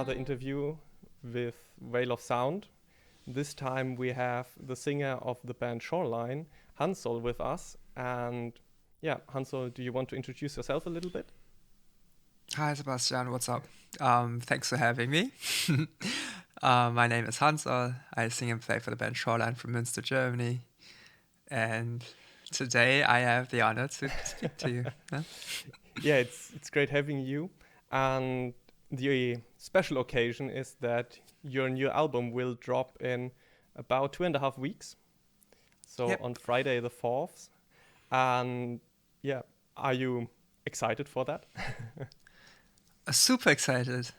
another interview with Whale of Sound. This time we have the singer of the band Shoreline, Hansol, with us. And yeah, Hansol, do you want to introduce yourself a little bit? Hi, Sebastian. What's up? Thanks for having me. My name is Hansol. I sing and play for the band Shoreline from Münster, Germany. And today I have the honor to speak to you. Yeah, it's great having you. And the special occasion is that your new album will drop in about 2.5 weeks. So Yep. on Friday the 4th. And yeah, are you excited for that? Super excited.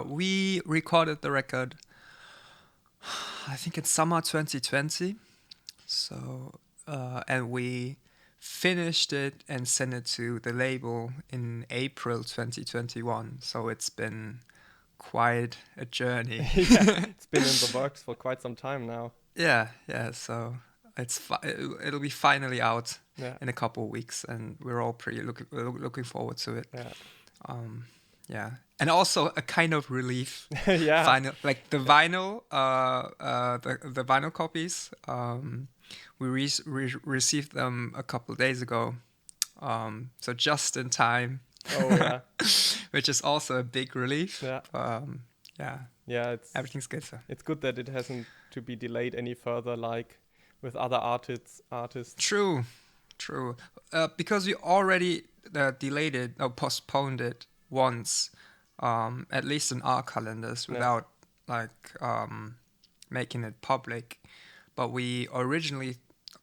We recorded the record, I think it's summer 2020. So, and we finished it and sent it to the label in April 2021. So it's been quite a journey. Yeah, it's been in the works for quite some time now. Yeah. So it'll be finally out Yeah, in a couple of weeks, and we're all pretty looking forward to it. yeah, Yeah, and also a kind of relief. yeah. Final, like the vinyl, the vinyl copies. We received them a couple of days ago, so just in time. Oh yeah, Which is also a big relief. yeah, Yeah, yeah. everything's good. So. It's good that it hasn't to be delayed any further, like with other artists. True. Because we already delayed it or postponed it once, at least in our calendars, without making it public. But we originally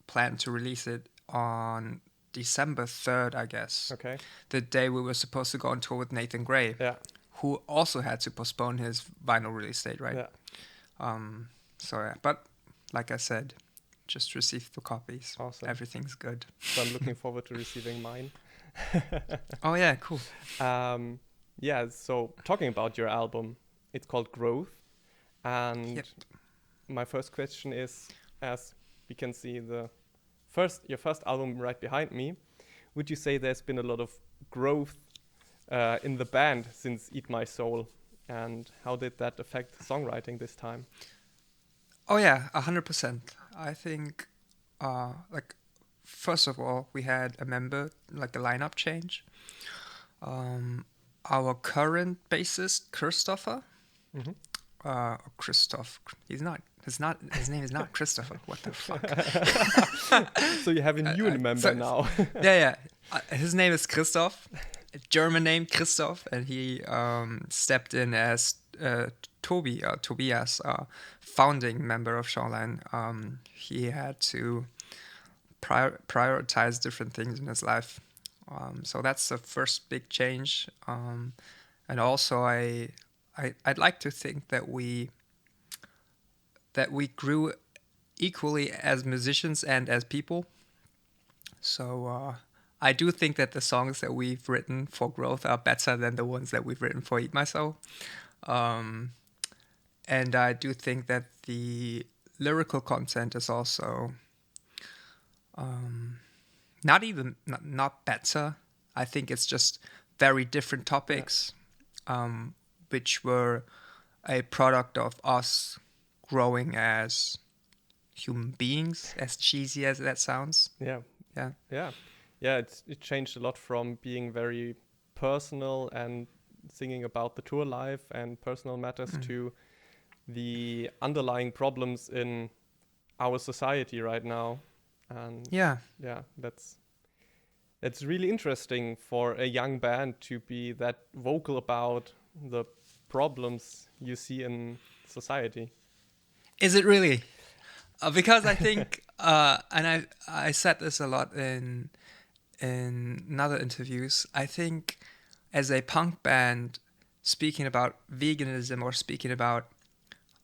planned to release it on December 3rd, I guess. Okay. The day we were supposed to go on tour with Nathan Gray, Yeah. who also had to postpone his vinyl release date, right? Yeah. So yeah, but like I said, just received the copies. Awesome. Everything's good. So I'm looking forward to receiving mine. Oh yeah, cool. Yeah. So talking about your album, it's called Growth, and Yep. my first question is, as we can see your first album right behind me, would you say there's been a lot of growth in the band since Eat My Soul, and how did that affect songwriting this time? Oh yeah, 100%. I think, first of all, we had a lineup change. Our current bassist, Christopher, Mm-hmm. Christoph, his name is not Christopher. What the fuck? So you have a new member now. Yeah. His name is Christoph, a German name, Christoph, and he stepped in as Tobias, founding member of Shoreline. He had to prioritize different things in his life. So that's the first big change. And also, I'd like to think that we grew equally as musicians and as people. So I do think that the songs that we've written for Growth are better than the ones that we've written for Eat My Soul. And I do think that the lyrical content is also not better. I think it's just very different topics, which were a product of us growing as human beings, as cheesy as that sounds. Yeah. Yeah. It changed a lot from being very personal and singing about the tour life and personal matters to the underlying problems in our society right now. And Yeah. that's really interesting for a young band to be that vocal about the problems you see in society. Is it really? Because I think, and I said this a lot in other interviews, I think as a punk band, speaking about veganism or speaking about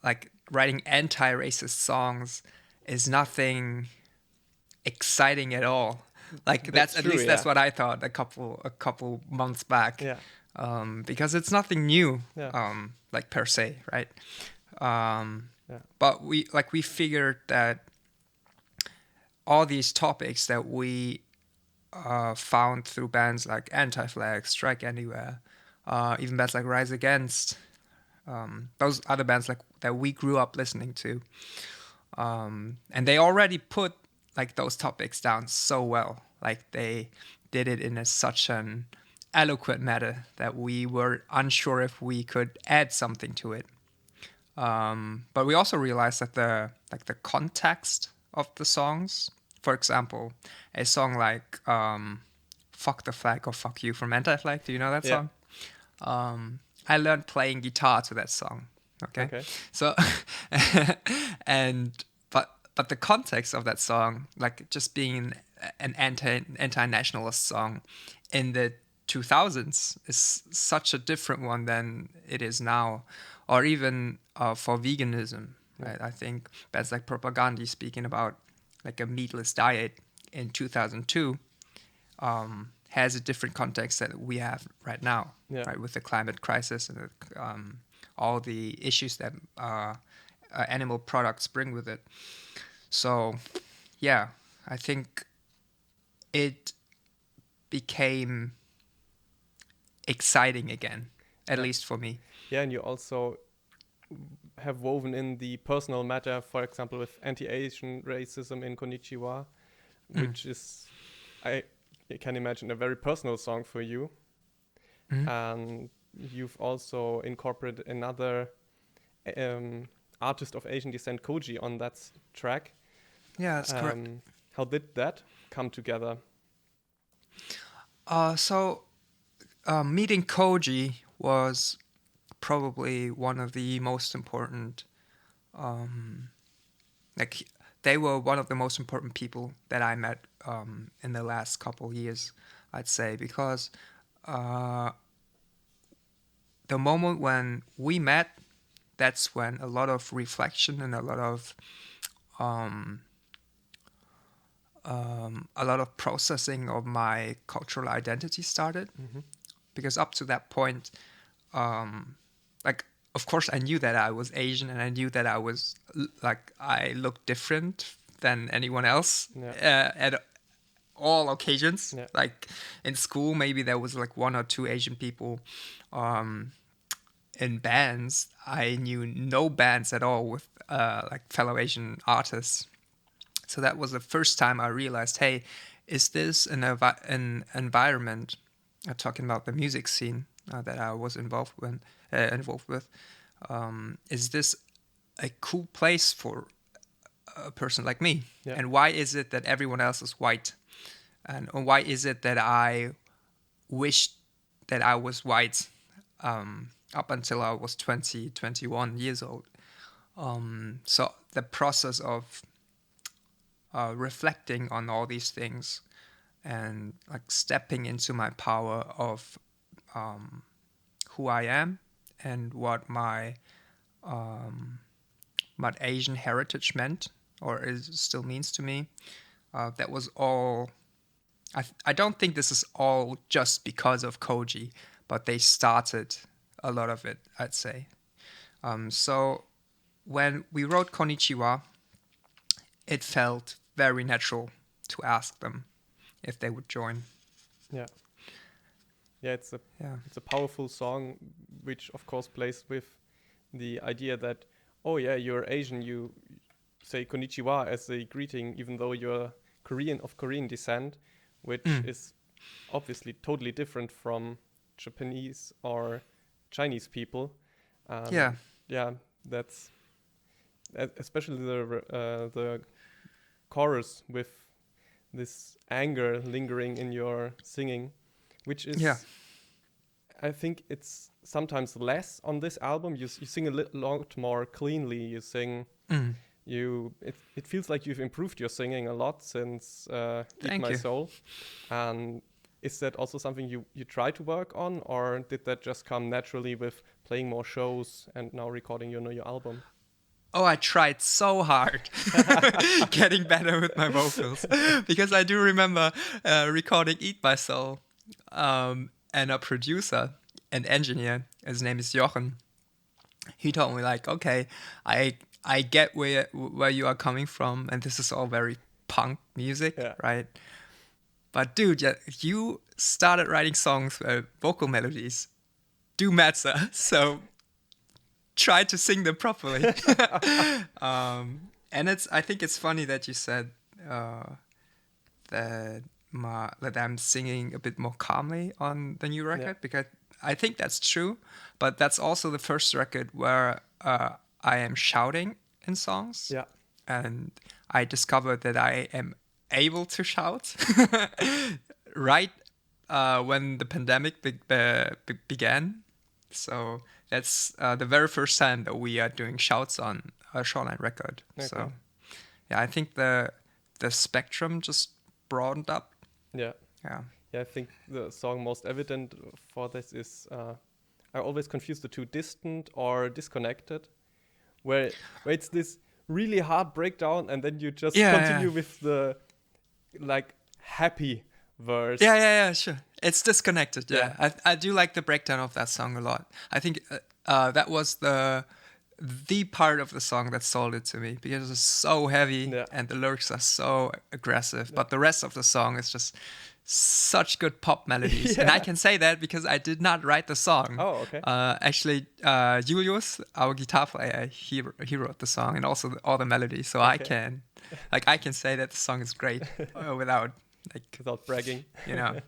like writing anti-racist songs is nothing exciting at all. Like that's at true, least yeah. that's what I thought a couple months back. Yeah. Because it's nothing new, Yeah. like per se, right? Yeah. But we figured that all these topics that we found through bands like Anti-Flag, Strike Anywhere, even bands like Rise Against, those other bands like that we grew up listening to, and they already put like those topics down so well. Like they did it in such an eloquent manner that we were unsure if we could add something to it. But we also realized that the context of the songs, for example, a song like "Fuck the Flag" or "Fuck You" from Anti-Flag. Do you know that Yeah. song? I learned playing guitar to that song. Okay. So, and but the context of that song, like just being an anti-nationalist song in the 2000s, is such a different one than it is now, or even for veganism. Right? I think bands like Propaganda speaking about like a meatless diet in 2002 has a different context that we have right now, right, with the climate crisis and all the issues that animal products bring with it. So, yeah, I think it became exciting again, at least for me. Yeah, and you also have woven in the personal matter, for example, with anti-Asian racism in Konnichiwa, which is, I can imagine, a very personal song for you. And you've also incorporated another artist of Asian descent, Koji, on that track. Yeah, that's correct. How did that come together? So meeting Koji was probably one of the most important, they were one of the most important people that I met in the last couple years, I'd say, because the moment when we met, that's when a lot of reflection and a lot of processing of my cultural identity started. Because up to that point, of course, I knew that I was Asian, and I knew that I looked different than anyone else at all occasions. Yeah. Like in school, maybe there was like one or two Asian people. In bands, I knew no bands at all with like fellow Asian artists. So that was the first time I realized, hey, is this an environment? Talking about the music scene that I was involved with. Is this a cool place for a person like me? Yeah. And why is it that everyone else is white? And why is it that I wished that I was white up until I was 20, 21 years old? So the process of reflecting on all these things and like stepping into my power of who I am and what my Asian heritage meant or still means to me. That was all. I don't think this is all just because of Koji, but they started a lot of it, I'd say. So when we wrote Konnichiwa, it felt very natural to ask them if they would join. Yeah, it's a powerful song, which of course plays with the idea that, oh yeah, you're Asian, you say konnichiwa as a greeting, even though you're Korean descent, which is obviously totally different from Japanese or Chinese people. That's especially the chorus with this anger lingering in your singing, which is, I think it's sometimes less on this album. You sing a lot more cleanly. You sing, it feels like you've improved your singing a lot since Eat My Soul. And is that also something you try to work on, or did that just come naturally with playing more shows and now recording your new album? Oh, I tried so hard getting better with my vocals, because I do remember recording Eat My Soul, and a producer and engineer, his name is Jochen. He told me like, okay, I get where you are coming from, and this is all very punk music, right? But dude, you started writing songs where vocal melodies do matter, so try to sing them properly. And I think it's funny that you said that I'm singing a bit more calmly on the new record, because I think that's true, but that's also the first record where I am shouting in songs. Yeah. And I discovered that I am able to shout right when the pandemic began. So that's the very first time that we are doing shouts on a Shoreline record. Okay. So yeah, I think the spectrum just broadened up. Yeah. Yeah. Yeah, I think the song most evident for this is I always confuse the two, distant or disconnected, where it's this really hard breakdown and then you just continue with the like happy verse. Yeah, sure. It's disconnected. Yeah. I do like the breakdown of that song a lot. I think that was the part of the song that sold it to me, because it's so heavy and the lyrics are so aggressive, but the rest of the song is just such good pop melodies. And I can say that because I did not write the song. Oh, okay. Actually, Julius, our guitar player, he wrote the song and also all the melodies. So I can say that the song is great without bragging. Yeah.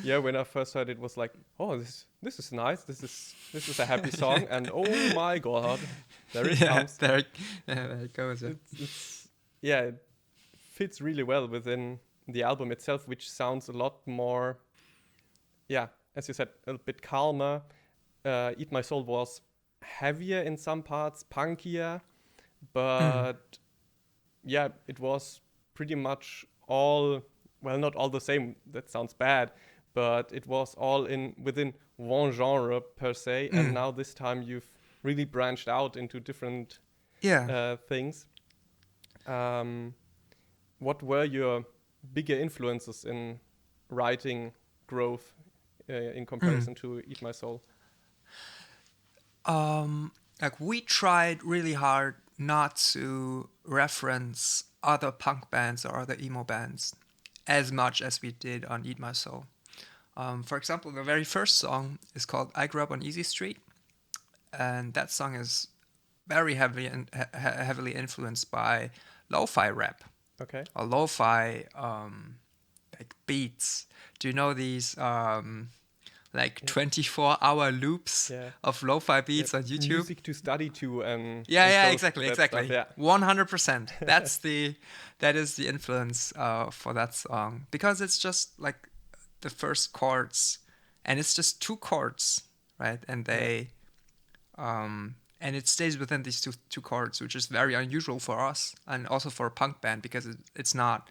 Yeah, when I first heard it, was like, oh, this is nice. This is a happy song, and oh my god, there it comes. There it goes. It fits really well within the album itself, which sounds a lot more, as you said, a little bit calmer. Eat My Soul was heavier in some parts, punkier, but it was pretty much all, well, not all the same, that sounds bad, but it was all within one genre per se, and now this time you've really branched out into different things. What were your bigger influences in writing Growth in comparison to Eat My Soul? We tried really hard not to reference other punk bands or other emo bands as much as we did on Eat My Soul. For example, the very first song is called I Grew Up on Easy Street, and that song is very heavily influenced by lo-fi rap. Okay. Or lo-fi beats. Do you know these 24-hour loops of lo-fi beats on YouTube? Music to study to. Exactly. Stuff, 100%. That is the influence for that song, because it's just like the first chords, and it's just two chords, right? And they and it stays within these two chords, which is very unusual for us and also for a punk band, because it's not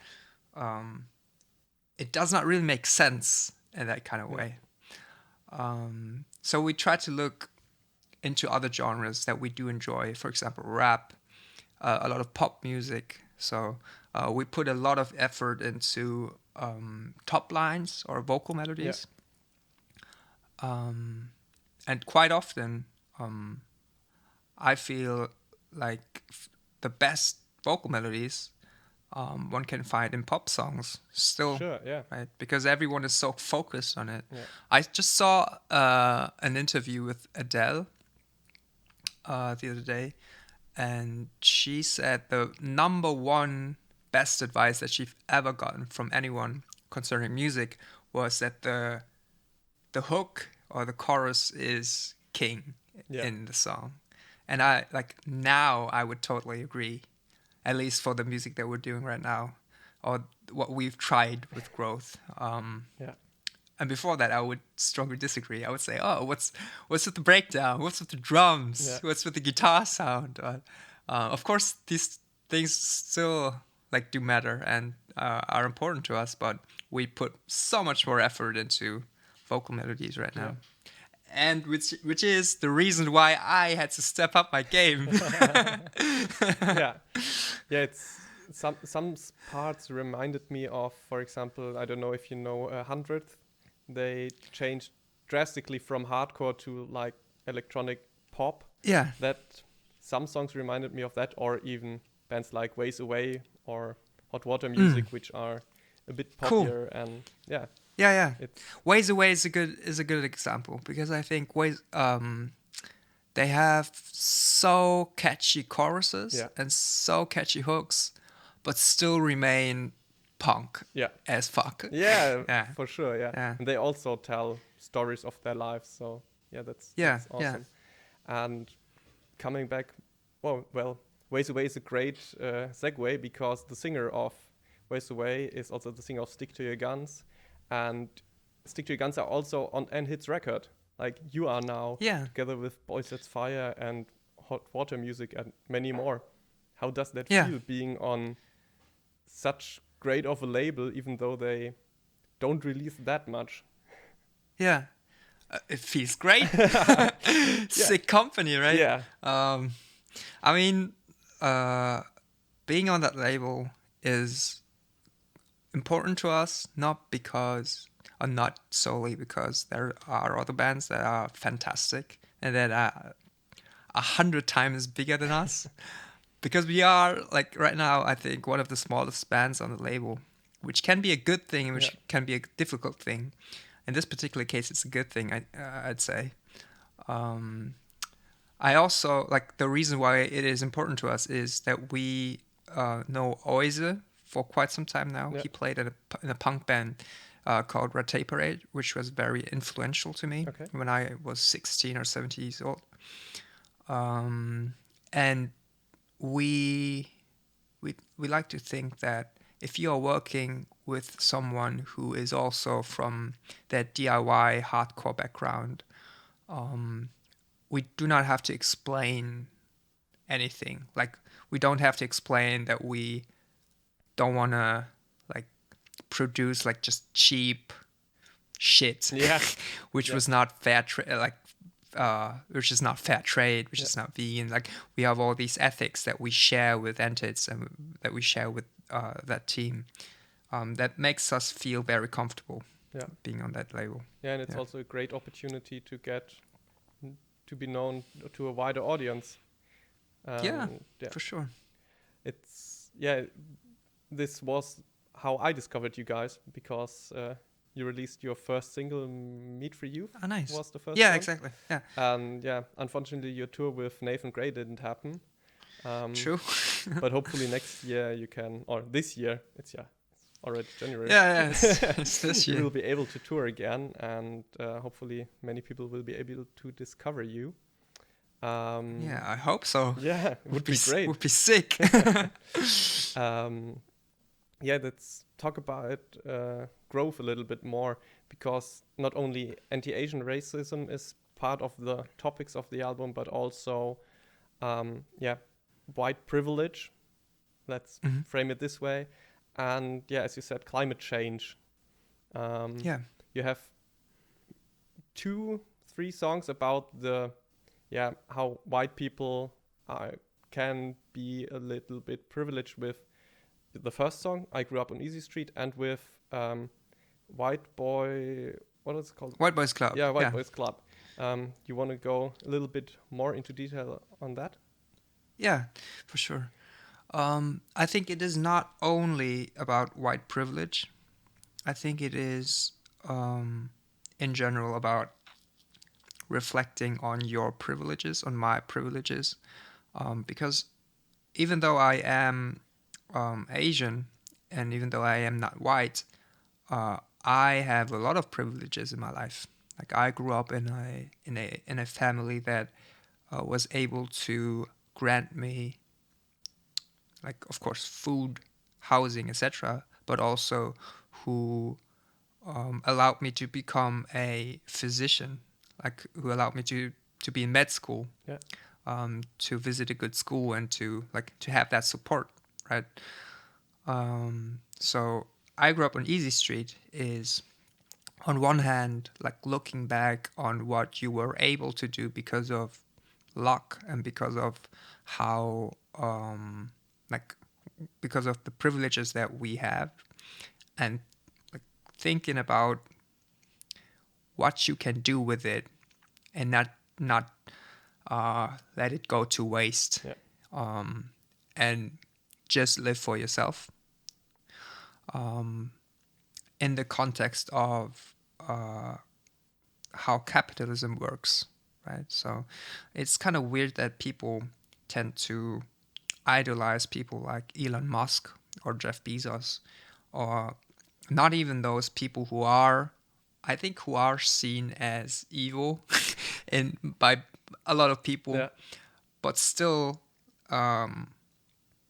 it does not really make sense in that kind of way. So we try to look into other genres that we do enjoy, for example, rap, a lot of pop music. So we put a lot of effort into top lines or vocal melodies. And quite often, I feel like the best vocal melodies one can find in pop songs still. Sure, yeah. Right? Because everyone is so focused on it. Yeah. I just saw an interview with Adele the other day, and she said the number one best advice that she's ever gotten from anyone concerning music was that the hook or the chorus is king in the song. And now I would totally agree, at least for the music that we're doing right now, or what we've tried with Growth. And before that, I would strongly disagree. I would say, what's with the breakdown? What's with the drums? What's with the guitar sound? Of course, these things still do matter and are important to us, but we put so much more effort into vocal melodies right now. And which is the reason why I had to step up my game. It's some parts reminded me of, for example, I don't know if you know 100th. They changed drastically from hardcore to electronic pop. Yeah. That some songs reminded me of that, or even bands like Ways Away or Hot Water Music, which are a bit poppier. Cool. And Yeah. Ways Away is a good example, because I think Ways they have so catchy choruses Yeah. and so catchy hooks, but still remain punk Yeah. as fuck. Yeah, Yeah. for sure. Yeah. Yeah. And they also tell stories of their lives. So yeah, that's Yeah, yeah. awesome. And coming back, well, Ways Away is a great segue because the singer of Ways Away is also the singer of Stick to Your Guns, and Stick to Your Guns are also on N-Hits record. Like you are now, Yeah. together with Boys That's Fire and Hot Water Music and many more. How does that Yeah. feel being on such great of a label, even though they don't release that much? Yeah. It feels great. Sick company, right? Yeah. I mean, being on that label is important to us, not because, or not solely because there are other bands that are fantastic and that are 100 times bigger than us. Because we are, like, right now, I think, one of the smallest bands on the label, which can be a good thing and which can be a difficult thing. In this particular case, it's a good thing, I'd say. I also, like, the reason why it is important to us is that we know Oise for quite some time now. Yeah. He played in a punk band called Rattay Parade, which was very influential to me when I was 16 or 17 years old. And we like to think that if you are working with someone who is also from that DIY hardcore background, we do not have to explain anything. Like, we don't have to explain that we don't want to, like, produce, like, just cheap shit. Yeah. Which was not fair which is not fair trade, which is not vegan. Like, we have all these ethics that we share with Entities and that we share with that team. That makes us feel very comfortable being on that label. Yeah, and it's also a great opportunity to get to be known to a wider audience. For sure. This was how I discovered you guys, because you released your first single, Meet for Youth. Oh, nice. Was the first Yeah, one. exactly. Yeah. And unfortunately your tour with Nathan Gray didn't happen. True. But hopefully next year you can, or this year, it's already January. Yeah, it's this year. You will be able to tour again, and hopefully many people will be able to discover you. Yeah, I hope so. Yeah, it would be great. Would be sick. Let's talk about growth a little bit more, because not only anti-Asian racism is part of the topics of the album, but also white privilege. Let's frame it this way. And as you said, climate change. You have 2-3 songs about how white people can be a little bit privileged with the first song, I Grew Up on Easy Street, and with White Boy, what is it called? White Boys Club. Yeah, White Boys Club. You want to go a little bit more into detail on that? Yeah, for sure. I think it is not only about white privilege. I think it is, in general, about reflecting on your privileges, on my privileges. Because even though I am Asian, and even though I am not white, I have a lot of privileges in my life. Like, I grew up in a family that was able to grant me, like, of course, food, housing, etc., but also who allowed me to become a physician, like, who allowed me to be in med school, to visit a good school, and to have that support, right? So I Grew Up on Easy Street is, on one hand, like, looking back on what you were able to do because of luck and because of how, because of the privileges that we have, and, like, thinking about what you can do with it and not let it go to waste, and just live for yourself. In the context of how capitalism works, right? So it's kind of weird that people tend to idolize people like Elon Musk or Jeff Bezos, or not even those people who are, I think, who are seen as evil in by a lot of people, Yeah. but still,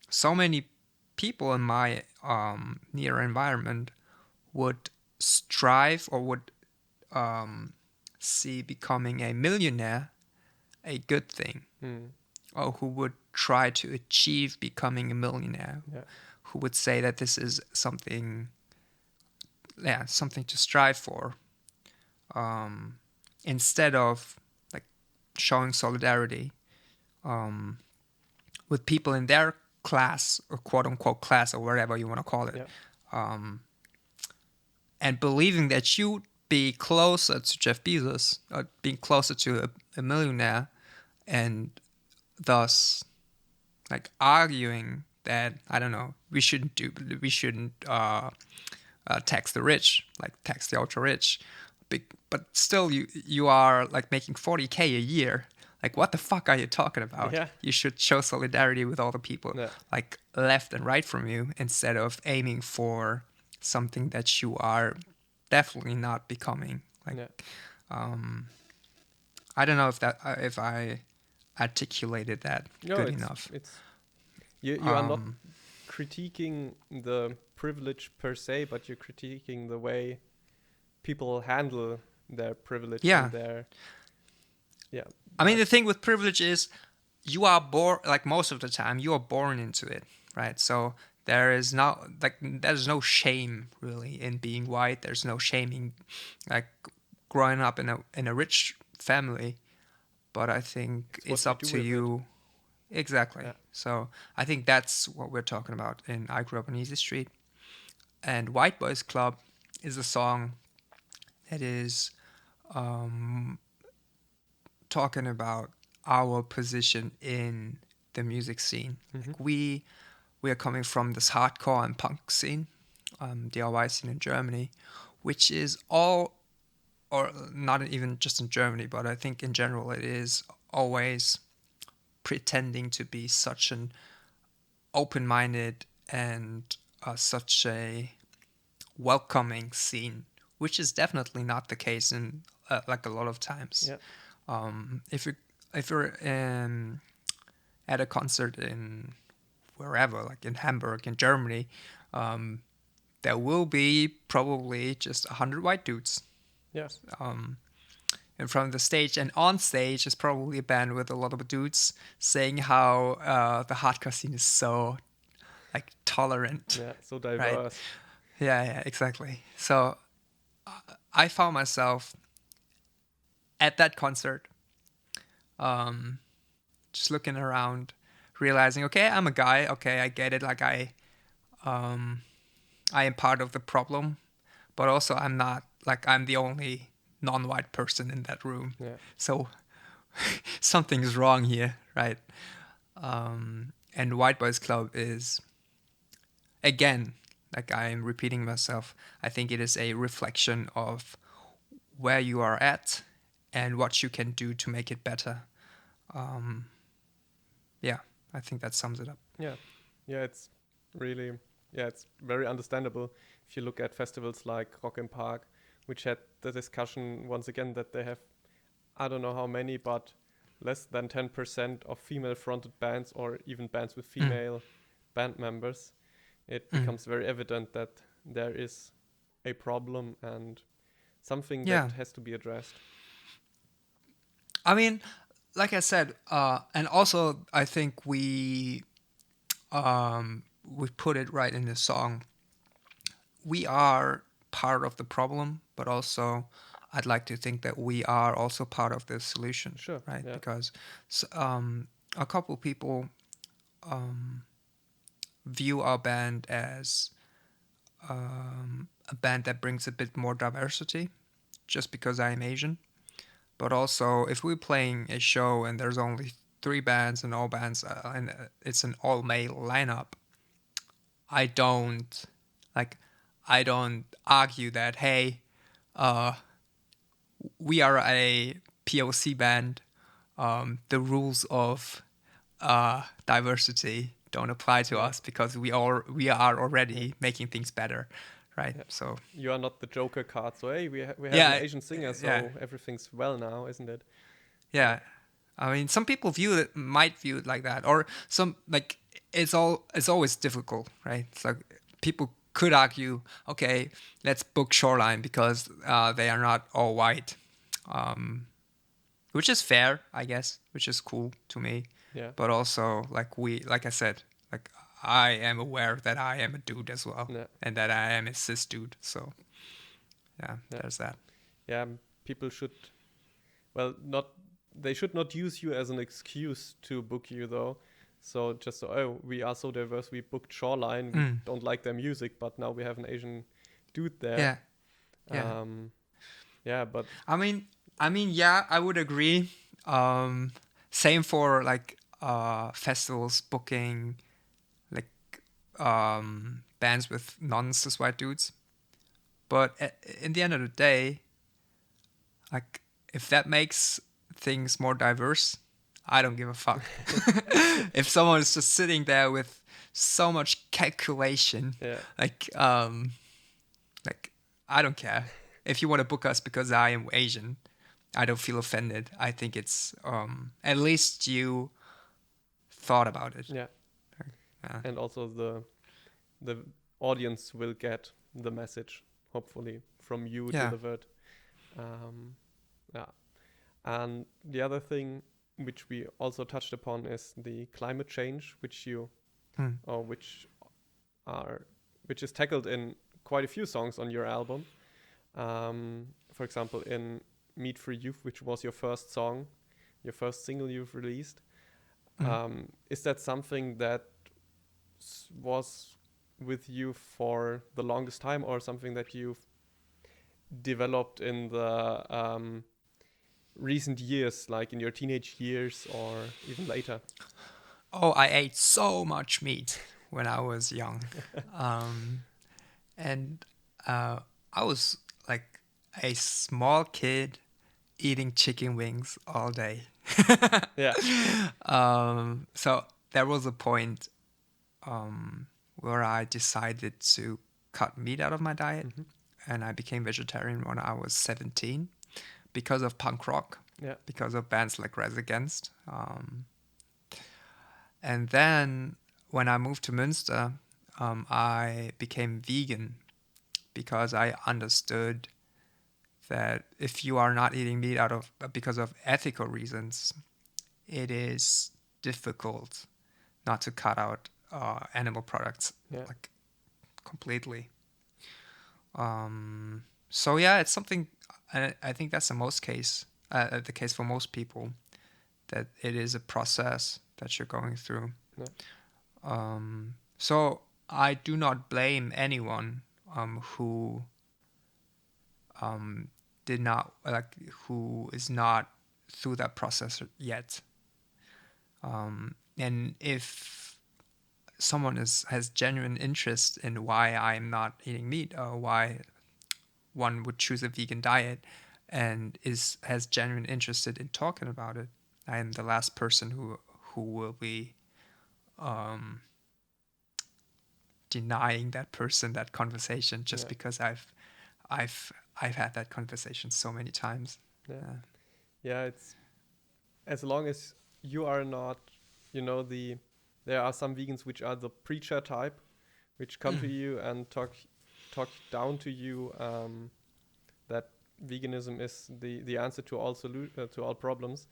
so many people in my near environment would strive or would see becoming a millionaire a good thing, or who would try to achieve becoming a millionaire, Yeah. who would say that this is something, something to strive for, instead of like showing solidarity with people in their class or quote unquote class or whatever you want to call it, Yeah. and believing that you'd be closer to Jeff Bezos or being closer to a millionaire, and thus like arguing that, I don't know, we shouldn't tax the rich, like tax the ultra rich, but still you are like making 40K a year. Like, what the fuck are you talking about? Yeah. You should show solidarity with all the people Yeah. like left and right from you, instead of aiming for something that you are definitely not becoming. Like, Yeah. I don't know if I articulated that good enough. It's you are not critiquing the privilege per se, but you're critiquing the way people handle their privilege Yeah. and their I mean, the thing with privilege is you are born, like most of the time, you are born into it, right? So there's no shame really in being white. There's no shame in like growing up in a rich family. But I think it's up to you. Exactly. Yeah. So I think that's what we're talking about in I Grew Up on Easy Street. And White Boys Club is a song that is talking about our position in the music scene. Like we are coming from this hardcore and punk scene, DIY scene in Germany, which is all, or not even just in Germany, but I think in general it is always pretending to be such an open-minded and such a welcoming scene, which is definitely not the case in like a lot of times. Yeah. If you're at a concert in wherever, like in Hamburg, in Germany, there will be probably just 100 white dudes. Yes. In front of the stage, and on stage is probably a band with a lot of dudes saying how the hardcore scene is so like tolerant. Yeah. So diverse. Right? Yeah, exactly. So I found myself at that concert, just looking around, realizing, okay, I'm a guy. Okay, I get it. Like I am part of the problem, but also I'm not, like, I'm the only non-white person in that room. Yeah. So something's wrong here, right? And White Boys Club is, again, like I'm repeating myself, I think it is a reflection of where you are at and what you can do to make it better. Yeah, I think that sums it up. Yeah. Yeah, it's really, it's very understandable if you look at festivals like Rock im Park, which had the discussion once again that they have, I don't know how many, but less than 10% of female-fronted bands or even bands with female band members. It becomes very evident that there is a problem and something that has to be addressed. I mean, like I said, and also I think we put it right in the song. We are part of the problem, but also I'd like to think that we are also part of the solution. Sure. Right? Yeah. Because a couple people view our band as a band that brings a bit more diversity, just because I am Asian. But also, if we're playing a show and there's only 3 bands and all bands, and it's an all-male lineup, I don't argue that, hey, we are a POC band, the rules of diversity don't apply to us because we are already making things better, right? So You are not the Joker card, so hey, we have yeah, an Asian singer, so yeah. everything's well now, isn't it? Yeah, I mean, some people might view it like that, or some like it's always difficult, right? It's like people could argue, okay, let's book Shoreline because they are not all white, which is fair, I guess, which is cool to me. Yeah. But also, like I said, like I am aware that I am a dude as well, Yeah. and that I am a cis dude. So yeah, Yeah. there's that. Yeah, people should, well, not, they should not use you as an excuse to book you though. So just so, oh, we are so diverse, we booked Shoreline, we don't like their music, but now we have an Asian dude there. Yeah, yeah. Yeah, but I mean, yeah, I would agree. Same for like festivals booking like bands with non-cis white dudes. But in the end of the day, like if that makes things more diverse, I don't give a fuck. If someone is just sitting there with so much calculation, yeah, like I don't care. If you want to book us because I am Asian, I don't feel offended. I think it's at least you thought about it. yeah. Yeah. And also the audience will get the message, hopefully, from you Yeah. delivered. Yeah. And the other thing which we also touched upon is the climate change, which you or which is tackled in quite a few songs on your album. For example, in Meat for Youth, which was your first song, your first single you've released. Is that something that was with you for the longest time, or something that you've developed in the recent years, like in your teenage years or even later? Oh, I ate so much meat when I was young. And I was like a small kid eating chicken wings all day. Yeah. So there was a point where I decided to cut meat out of my diet, and I became vegetarian when I was 17 because of punk rock, because of bands like Rise Against. And then when I moved to Münster, I became vegan because I understood that if you are not eating meat because of ethical reasons, it is difficult not to cut out animal products like completely. So yeah, it's something. I think that's the case for most people, that it is a process that you're going through. Yeah. So I do not blame anyone who who is not through that process yet. And if someone has genuine interest in why I'm not eating meat, or why one would choose a vegan diet, and has genuine interest in talking about it, I am the last person who will be denying that person that conversation just because I've had that conversation so many times. Yeah, it's as long as you are not, there are some vegans which are the preacher type, which come to you and talk down to you that veganism is the answer to all problems.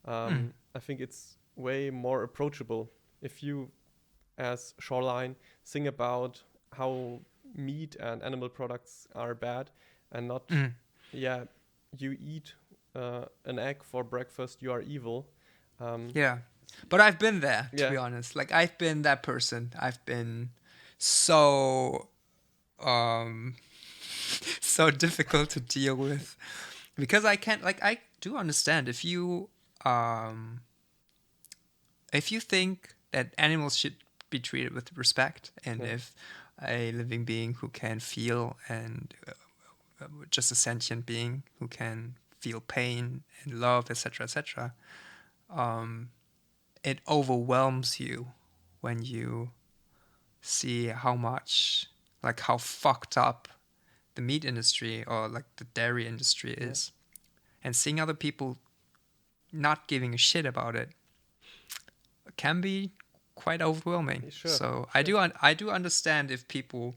I think it's way more approachable if you, as Shoreline, sing about how meat and animal products are bad, and not you eat an egg for breakfast, you are evil. But I've been there, to be honest. Like, I've been that person. I've been so so difficult to deal with, because I can't, like, I do understand if you think that animals should be treated with respect, and if a living being who can feel, and just a sentient being who can feel pain and love, etc., etc., it overwhelms you when you see how much, like how fucked up the meat industry or like the dairy industry is, and seeing other people not giving a shit about it can be quite overwhelming. Sure, So sure. I do understand if people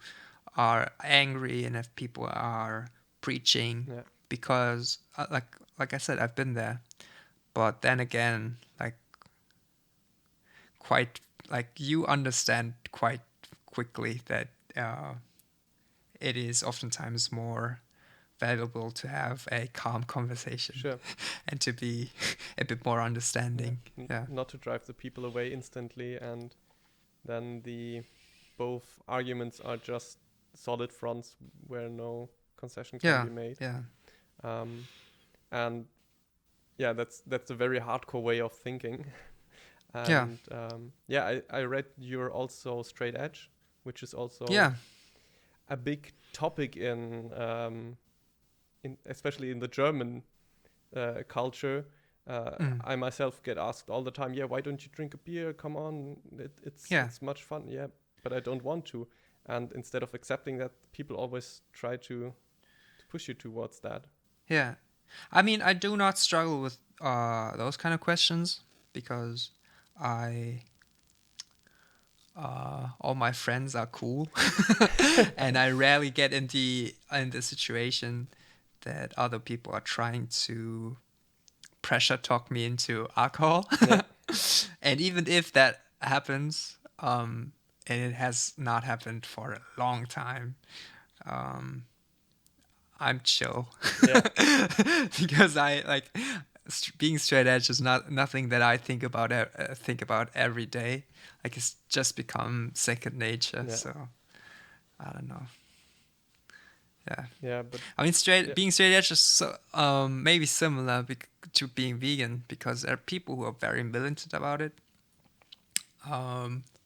are angry and if people are preaching, Yeah. because like I said, I've been there. But then again, quite like you understand quite quickly that it is oftentimes more valuable to have a calm conversation Sure. and to be a bit more understanding. Yeah. Not to drive the people away instantly, and then the both arguments are just solid fronts where no concession can Yeah. be made. Yeah. Um, and yeah, that's a very hardcore way of thinking. Yeah. And yeah, I read you're also straight edge, which is also Yeah. a big topic in especially in the German culture. I myself get asked all the time, yeah, why don't you drink a beer? Come on, Yeah. it's much fun. Yeah, but I don't want to. And instead of accepting that, people always try to push you towards that. Yeah. I mean, I do not struggle with those kind of questions because I all my friends are cool, and I rarely get in the situation that other people are trying to pressure talk me into alcohol. Yeah, And even if that happens, and it has not happened for a long time, I'm chill. yeah, Because I like being straight edge is not nothing that I think about every day. Like it's just become second nature. yeah, So I don't know. Yeah, yeah. But I mean, yeah, being straight edge is maybe similar to being vegan, because there are people who are very militant about it.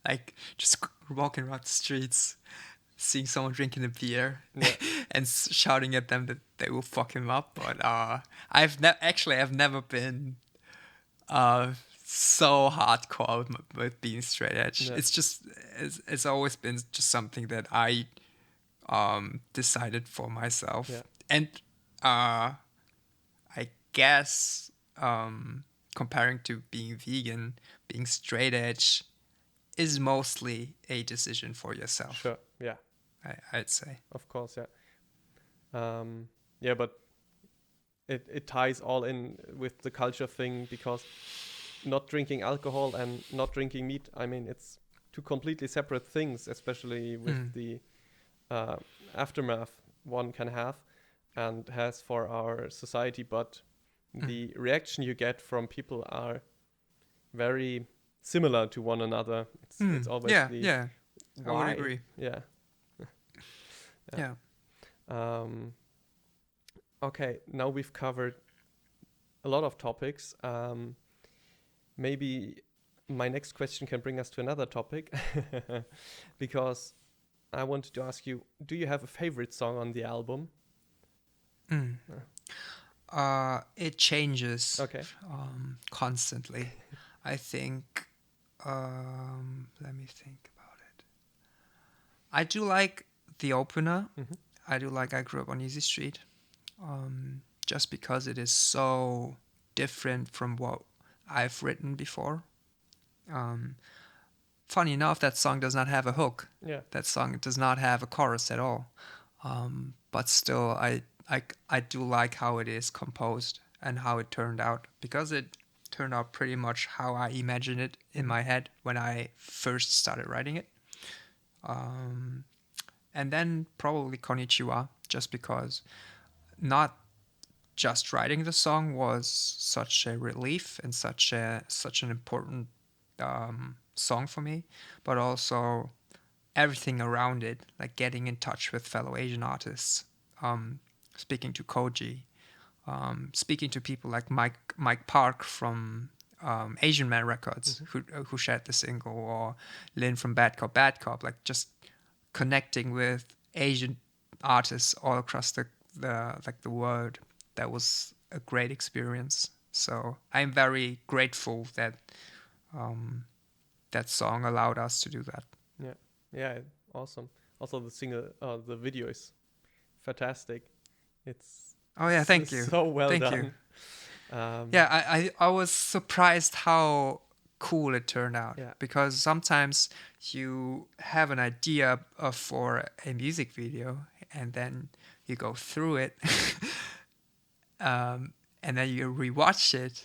Like just walking around the streets, seeing someone drinking a beer, yeah, and shouting at them that they will fuck him up. But I've never been so hardcore with being straight edge. yeah, It's just it's always been just something that I decided for myself. yeah, And I guess comparing to being vegan, being straight edge is mostly a decision for yourself. sure, yeah, I'd say. of course, yeah. Yeah, but it ties all in with the culture thing, because not drinking alcohol and not drinking meat, I mean, it's two completely separate things, especially with the uh, aftermath one can have and has for our society. But the reaction you get from people are very similar to one another. It's always Yeah, the yeah. I would why. agree. Yeah. Yeah. Okay, now we've covered a lot of topics. Maybe my next question can bring us to another topic, because I wanted to ask you, do you have a favorite song on the album? It changes Okay. constantly. I think. Let me think about it. I do like the opener. Mm-hmm. I do like I Grew Up on Easy Street. Just because it is so different from what I've written before. Funny enough, that song does not have a hook. Yeah. That song does not have a chorus at all. But still, I do like how it is composed and how it turned out, because it turned out pretty much how I imagined it in my head when I first started writing it. And then probably Konnichiwa, just because not just writing the song was such a relief and such an important song for me, but also everything around it, like getting in touch with fellow Asian artists, speaking to Koji, speaking to people like Mike Park from Asian Man Records, who shared the single, or Lin from Bad Cop, like just connecting with Asian artists all across the world. That was a great experience. So I'm very grateful that that song allowed us to do that. Yeah, yeah, awesome. Also, the video is fantastic. It's Oh yeah, thank you, so well thank you. done. Yeah, I was surprised how cool it turned out, Yeah. because sometimes you have an idea for a music video and then you go through it and then you rewatch it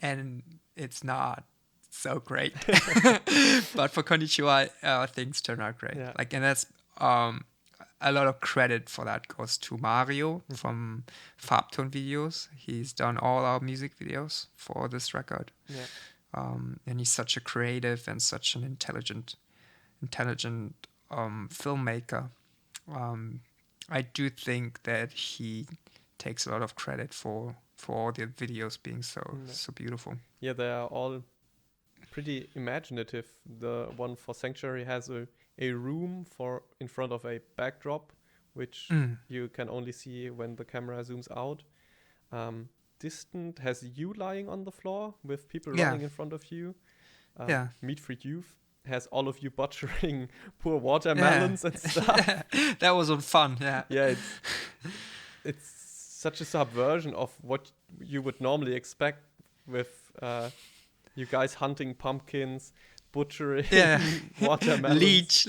and it's not so great. But for Konnichiwa, things turn out great. Yeah. Like, and that's a lot of credit for that goes to Mario from Farbton Videos. He's done all our music videos for this record. Yeah. And he's such a creative and such an intelligent filmmaker. I do think that he takes a lot of credit for all the videos being so beautiful. Yeah, they are all pretty imaginative. The one for Sanctuary has a room in front of a backdrop, which you can only see when the camera zooms out. Distant has you lying on the floor with people running in front of you. Meat for Youth has all of you butchering poor watermelons and stuff. That was fun. Yeah, it's such a subversion of what you would normally expect with you guys hunting pumpkins, butchering watermelons. Leech,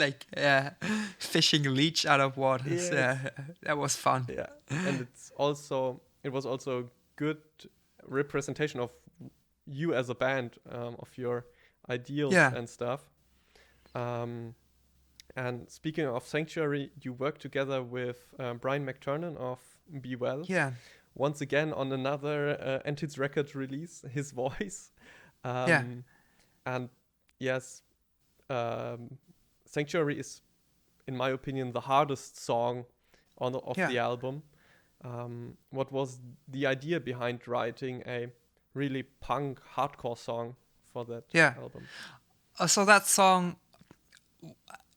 fishing leech out of waters. Yes. Yeah, that was fun. Yeah, and it was also a good representation of you as a band, of your ideals and stuff. And speaking of Sanctuary, you work together with Brian McTernan of Be Well. Yeah. Once again on another Entids record release, his voice. And yes, Sanctuary is, in my opinion, the hardest song of the album. What was the idea behind writing a really punk hardcore song for that album? So that song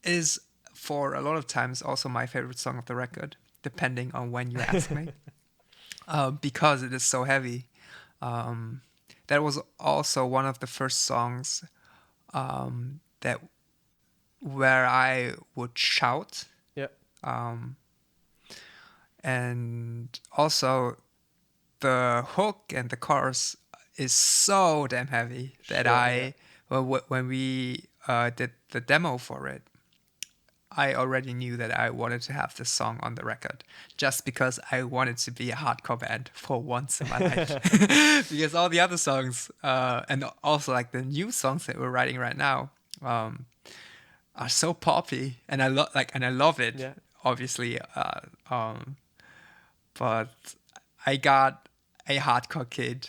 is, for a lot of times, also my favorite song of the record, depending on when you ask me, because it is so heavy. That was also one of the first songs where I would shout. Yeah. And also the hook and the chorus is so damn heavy that when we did the demo for it, I already knew that I wanted to have this song on the record, just because I wanted to be a hardcore band for once in my life. Because all the other songs, and also like the new songs that we're writing right now, are so poppy, and I love it. Yeah. Obviously, but I got a hardcore kid.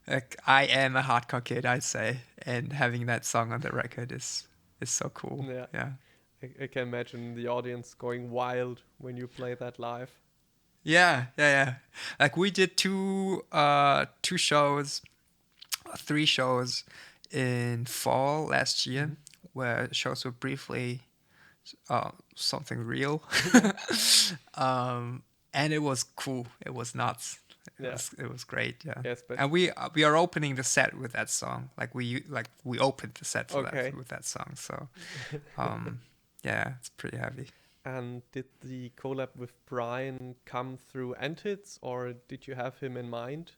Like, I am a hardcore kid, I'd say, and having that song on the record is so cool. Yeah. I can imagine the audience going wild when you play that live. Yeah. Like, we did three shows in fall last year, where shows were briefly something real. And it was cool. It was nuts. It was great. Yeah. Yes, but and we are opening the set with that song. We opened the set with that song. So, it's pretty heavy. And did the collab with Brian come through Entids, or did you have him in mind?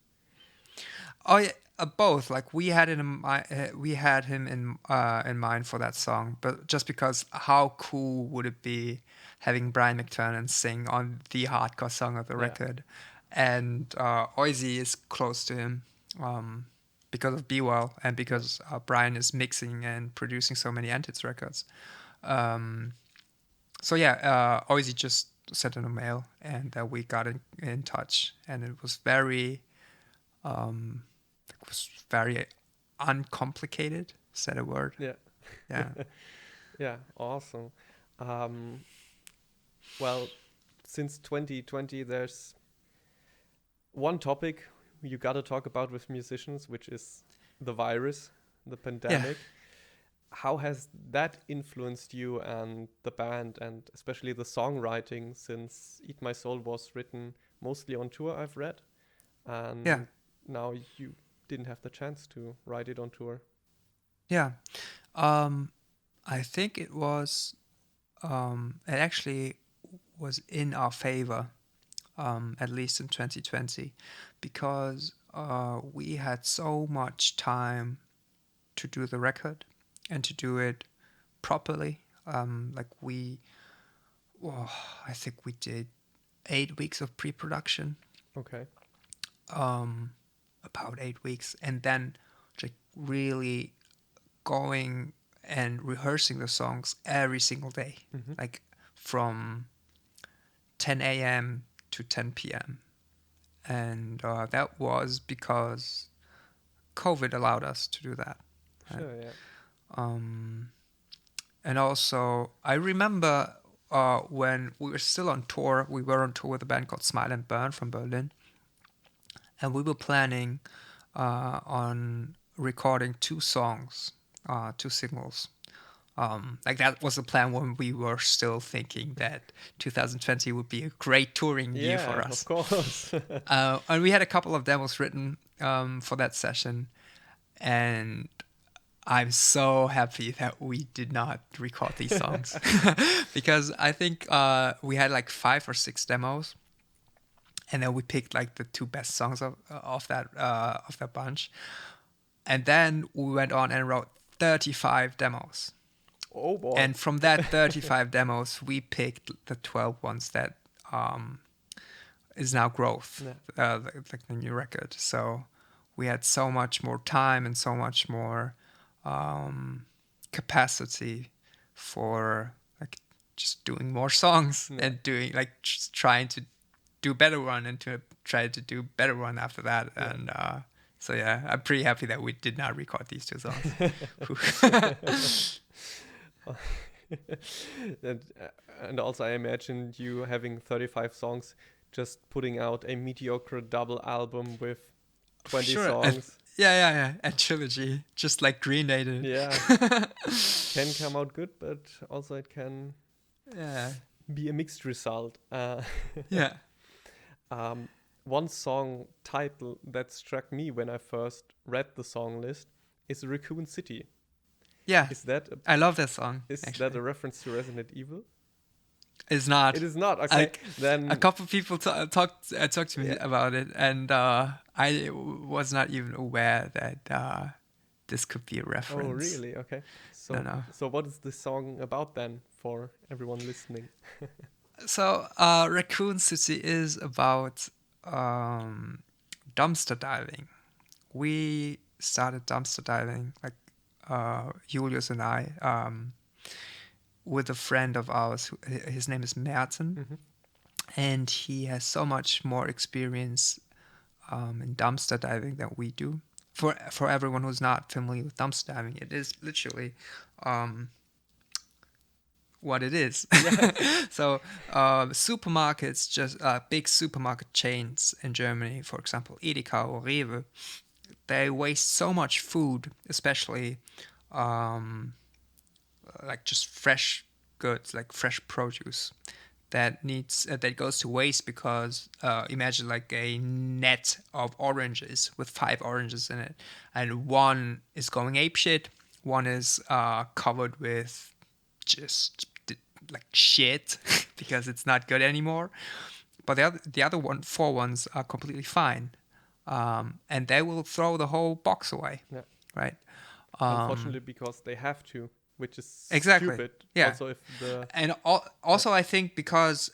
Oh yeah, both. Like, we had him in mind for that song, but just because how cool would it be having Brian McTernan sing on the hardcore song of the record, and Oisey is close to him because of Be Well, and because Brian is mixing and producing so many Entids records. Oisey just sent in a mail, and we got in touch, and it was very uncomplicated. Said a word. Yeah. Yeah, awesome. Well, since 2020, there's one topic you gotta talk about with musicians, which is the virus, the pandemic. How has that influenced you and the band, and especially the songwriting, since Eat My Soul was written mostly on tour, I've read? and now you didn't have the chance to ride it on tour. Yeah. I think it actually was in our favor, at least in 2020, because we had so much time to do the record and to do it properly. I think we did 8 weeks of pre-production, Okay. about 8 weeks, and then like really going and rehearsing the songs every single day, like from 10 a.m. to 10 p.m. And that was because COVID allowed us to do that. Right? Sure, yeah. And also, I remember when we were still on tour, we were on tour with a band called Smile and Burn from Berlin. And we were planning on recording 2 songs, 2 singles. Like that was the plan when we were still thinking that 2020 would be a great touring year for us. Of course. And we had a couple of demos written for that session. And I'm so happy that we did not record these songs because I think we had like 5 or 6 demos, and then we picked like the 2 best songs of that bunch, and then we went on and wrote 35 demos. Oh boy! And from that 35 demos, we picked the 12 ones that is now Growth, the new record. So we had so much more time and so much more capacity for like just doing more songs and doing like just trying to do better one and to try to do better one after that. And so yeah, I'm pretty happy that we did not record these 2 songs. And also I imagine you having 35 songs, just putting out a mediocre double album with 20 songs. Yeah. And trilogy, just like Green Day did. Yeah. Can come out good, but also it can be a mixed result. Yeah. One song title that struck me when I first read the song list is Raccoon City. Yeah. I love that song. Is that a reference to Resident Evil? It's not. It is not. Okay. Then a couple of people talked to me about it, and I was not even aware that this could be a reference. Oh, really? Okay. So, no. So what is the song about then for everyone listening? So, Raccoon City is about dumpster diving. We started dumpster diving, like Julius and I, with a friend of ours. His name is Merten, and he has so much more experience in dumpster diving than we do. For everyone who's not familiar with dumpster diving, it is literally what it is. Yeah. So supermarkets, just big supermarket chains in Germany, for example, Edeka or Rewe, they waste so much food, especially like just fresh goods, like fresh produce, that goes to waste because imagine like a net of oranges with 5 oranges in it, and one is going apeshit, one is covered with just like shit because it's not good anymore, but the other 4 ones are completely fine, and they will throw the whole box away. Yeah. Right. Unfortunately, because they have to, which is exactly stupid. Yeah. Also, if the also I think because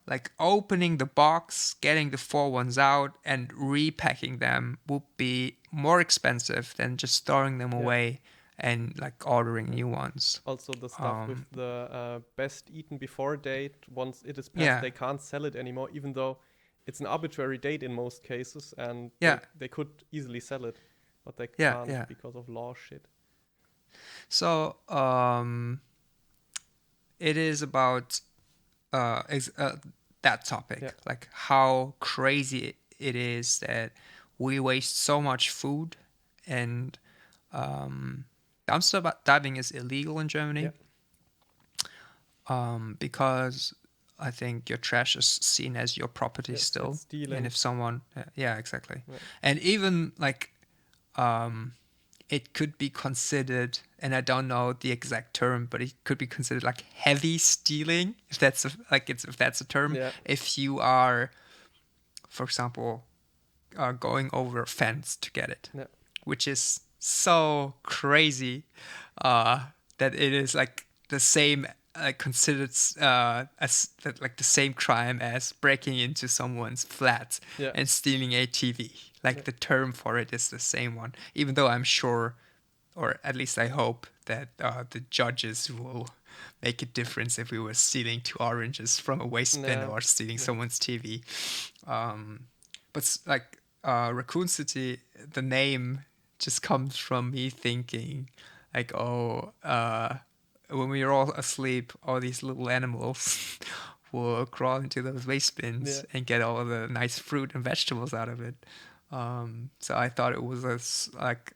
like opening the box, getting the 4 ones out, and repacking them would be more expensive than just throwing them away and like ordering new ones. Also, the stuff with the best eaten before date, once it is passed, they can't sell it anymore, even though it's an arbitrary date in most cases, and they could easily sell it, but they can't because of law shit. So it is about that topic, like how crazy it is that we waste so much food, and dumpster diving is illegal in Germany because I think your trash is seen as your property Yes, still. it's stealing. And if someone, yeah, exactly. Right. And even like, it could be considered, and I don't know the exact term, but it could be considered like heavy stealing, if that's if that's a term. Yeah. If you are, for example, going over a fence to get it, Yeah. which is so crazy that it is like the same considered as like the same crime as breaking into someone's flat Yeah. and stealing a TV. Like the term for it is the same one, even though I'm sure, or at least I hope, that the judges will make a difference if we were stealing 2 oranges from a waste bin No. or stealing No. someone's TV. But like Raccoon City, the name just comes from me thinking like, when we are all asleep, all these little animals will crawl into those waste bins and get all the nice fruit and vegetables out of it. So I thought it was like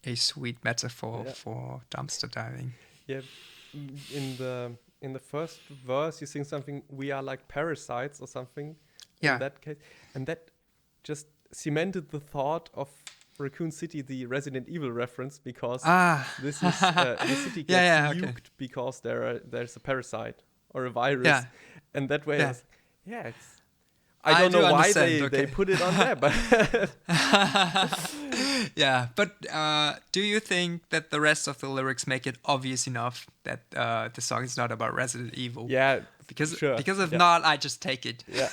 a sweet metaphor for dumpster diving. Yeah. In the first verse, you sing something. We are like parasites or something. Yeah. In that case, and that just cemented the thought of Raccoon City, the Resident Evil reference, because this is the city gets nuked because there's a parasite or a virus, and that way, it's. I don't know why they put it on there, but yeah. But do you think that the rest of the lyrics make it obvious enough that the song is not about Resident Evil? Yeah, because sure. Because if not, I just take it. Yeah.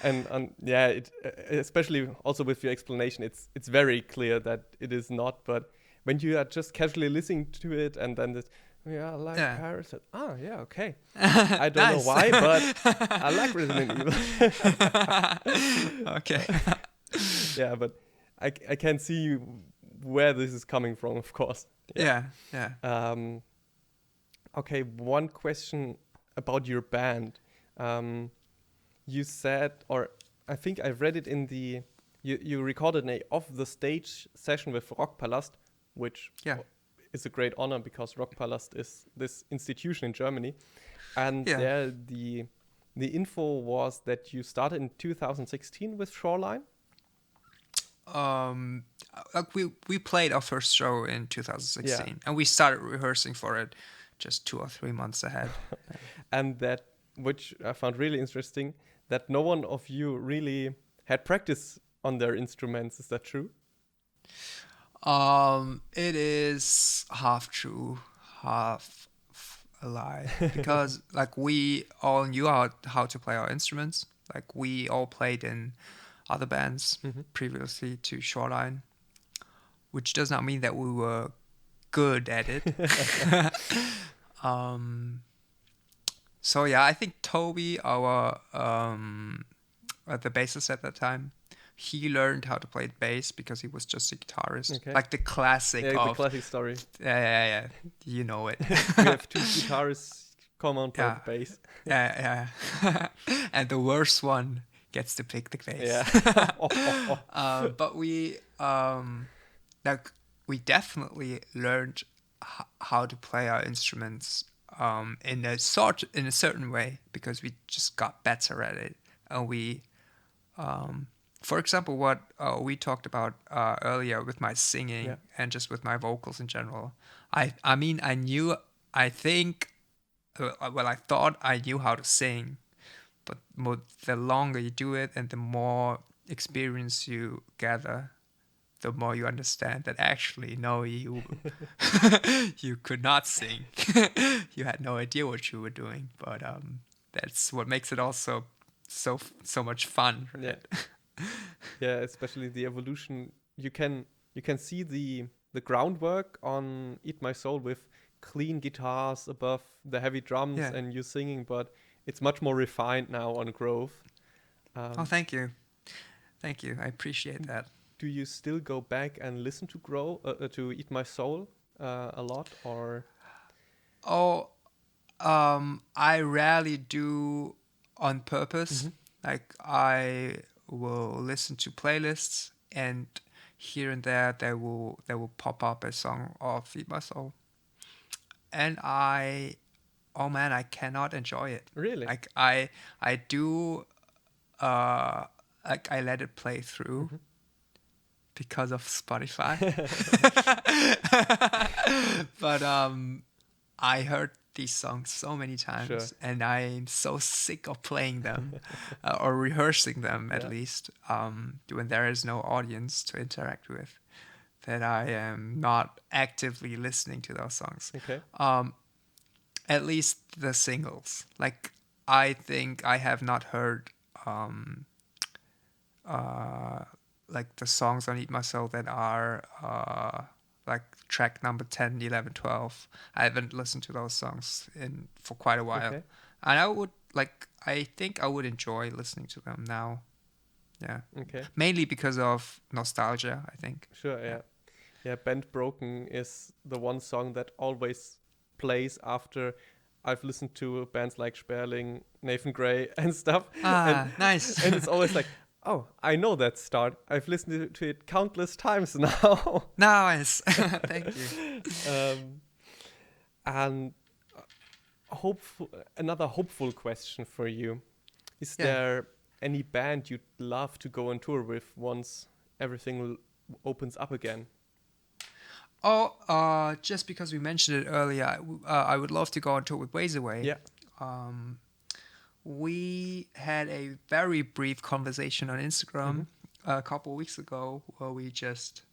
And it especially also with your explanation, it's very clear that it is not. But when you are just casually listening to it, and then this, parasite. Oh, yeah, okay. I don't know why, but I like Resident Evil. Okay. Yeah, but I can see where this is coming from, of course. Yeah. Okay, one question about your band. You said, or I think I read it in the, you recorded an off-the-stage session with Rockpalast, which is a great honor because Rockpalast is this institution in Germany. And there the info was that you started in 2016 with Shoreline. Like we played our first show in 2016, and we started rehearsing for it just 2 or 3 months ahead. And that, which I found really interesting, that no one of you really had practice on their instruments. Is that true? It is half true, half a lie, because like we all knew how to play our instruments. Like we all played in other bands previously to Shoreline, which does not mean that we were good at it. So yeah, I think Toby, our the bassist at that time, he learned how to play bass because he was just a guitarist. Okay. Like the classic the classic story. Yeah. You know it. We have 2 guitarists, come on, play the bass. Yeah. And the worst one gets to pick the bass. Yeah. But we definitely learned how to play our instruments in a certain way, because we just got better at it. And we for example, what we talked about earlier with my singing and just with my vocals in general. I thought I knew how to sing, but the longer you do it and the more experience you gather, the more you understand that actually, no, you you could not sing. You had no idea what you were doing, but that's what makes it also so much fun. Right? Yeah, especially the evolution. You can see the groundwork on Eat My Soul with clean guitars above the heavy drums and you singing, but it's much more refined now on Growth. Thank you. I appreciate that. Do you still go back and listen to to Eat My Soul a lot, or? I rarely do on purpose. Like I will listen to playlists, and here and there they will pop up a song of Eat My Soul, and I oh man, I cannot enjoy it. Really? Like I do like I let it play through Mhm. because of Spotify. But I heard these songs so many times, Sure. and I'm so sick of playing them or rehearsing them at Yeah. least when there is no audience to interact with, that I am not actively listening to those songs. Okay. At least the singles. Like I think I have not heard like the songs on Eat My Soul that are like track number 10, 11, 12. I haven't listened to those songs for quite a while. Okay. And I think I would enjoy listening to them now. Yeah. Okay. Mainly because of nostalgia, I think. Sure. Yeah. Yeah. Band Broken is the one song that always plays after I've listened to bands like Sperling, Nathan Gray, and stuff. Ah, nice. And it's always like, oh, I know that start. I've listened to it countless times now. Nice. Thank you. And another hopeful question for you. Is Yeah. there any band you'd love to go on tour with once everything opens up again? Oh, just because we mentioned it earlier, I would love to go on tour with Ways Away. Yeah. We had a very brief conversation on Instagram a couple of weeks ago where we just,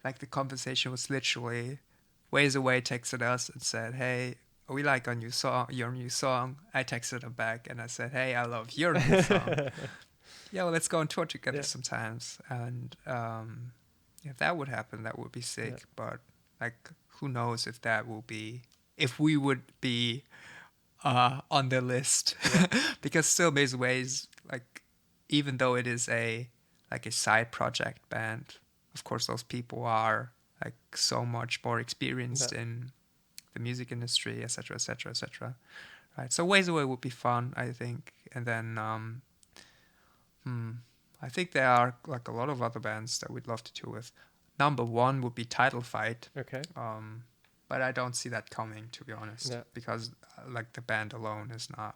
like the conversation was literally, Ways Away texted us and said, hey, we like your new song. I texted him back and I said, hey, I love your new song. Yeah, well, let's go on tour together sometimes. And if that would happen, that would be sick. Yeah. But like, who knows if we would be on the list. Because still Maze Ways, like, even though it is a side project band, of course those people are like so much more experienced in the music industry, etc., etc., etc. Right. So Ways Away would be fun, I think. And then I think there are like a lot of other bands that we'd love to tour with. Number one would be Title Fight. Okay. But I don't see that coming, to be honest, because like the band alone is not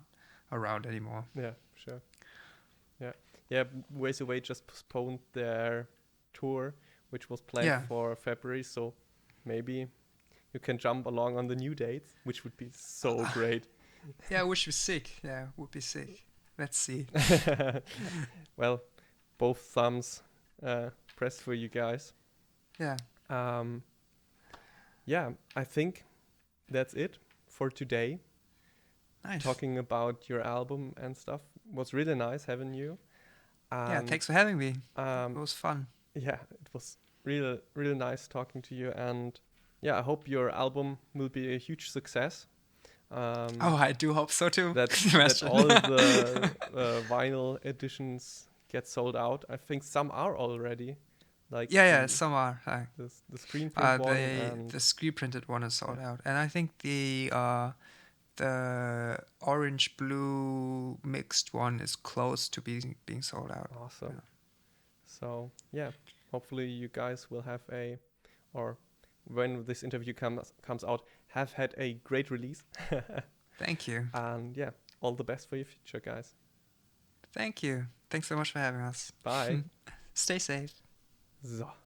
around anymore. Yeah, sure. Yeah. Ways Away just postponed their tour, which was planned for February. So maybe you can jump along on the new dates, which would be so great. Yeah, which would be sick. Yeah, would be sick. Let's see. Well, both thumbs pressed for you guys. Yeah. Yeah, I think that's it for today. Nice. Talking about your album and stuff was really nice having you. Yeah, thanks for having me. It was fun. Yeah, it was really, really nice talking to you. And yeah, I hope your album will be a huge success. I do hope so too. That all the vinyl editions get sold out. I think some are already. Like some are. The screen print one. The screen printed one is sold out, and I think the orange blue mixed one is close to being sold out. Awesome. Yeah. So yeah, hopefully you guys will have or when this interview comes out, have had a great release. Thank you. And yeah, all the best for your future, guys. Thank you. Thanks so much for having us. Bye. Stay safe. So.